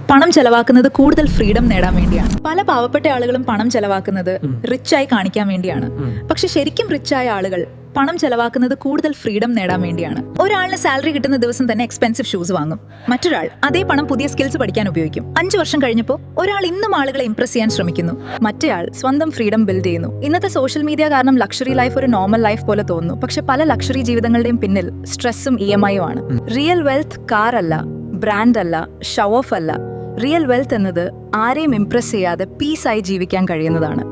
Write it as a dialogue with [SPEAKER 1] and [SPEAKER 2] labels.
[SPEAKER 1] പണം ചെലവാക്കുന്നത് കൂടുതൽ ഫ്രീഡം നേടാൻ വേണ്ടിയാണ്. പല പാവപ്പെട്ട ആളുകളും പണം ചെലവാക്കുന്നത് റിച്ചായി കാണിക്കാൻ വേണ്ടിയാണ്. പക്ഷെ ശരിക്കും റിച്ചായ ആളുകൾ പണം ചെലവാക്കുന്നത് കൂടുതൽ ഫ്രീഡം നേടാൻ വേണ്ടിയാണ്. ഒരാളിന് സാലറി കിട്ടുന്ന ദിവസം തന്നെ എക്സ്പെൻസീവ് ഷൂസ് വാങ്ങും. മറ്റൊരാൾ അതേ പണം പുതിയ സ്കിൽസ് പഠിക്കാൻ ഉപയോഗിക്കും. 5 വർഷം കഴിഞ്ഞപ്പോൾ ഒരാൾ ഇന്നും ആളുകളെ ഇംപ്രസ് ചെയ്യാൻ ശ്രമിക്കുന്നു, മറ്റേയാൾ സ്വന്തം ഫ്രീഡം ബിൽഡ് ചെയ്യുന്നു. ഇന്നത്തെ സോഷ്യൽ മീഡിയ കാരണം ലക്ഷറി ലൈഫ് ഒരു നോർമൽ ലൈഫ് പോലെ തോന്നുന്നു. പക്ഷെ പല ലക്ഷറി ജീവിതങ്ങളുടെയും പിന്നിൽ സ്ട്രെസ്സും EMI ആണ്. റിയൽ വെൽത്ത് കാർ അല്ല, ബ്രാൻഡ് അല്ല, ഷോ ഓഫ് അല്ല. റിയൽ വെൽത്ത് എന്നത് ആരെയും ഇംപ്രസ് ചെയ്യാതെ പീസായി ജീവിക്കാൻ കഴിയുന്നതാണ്.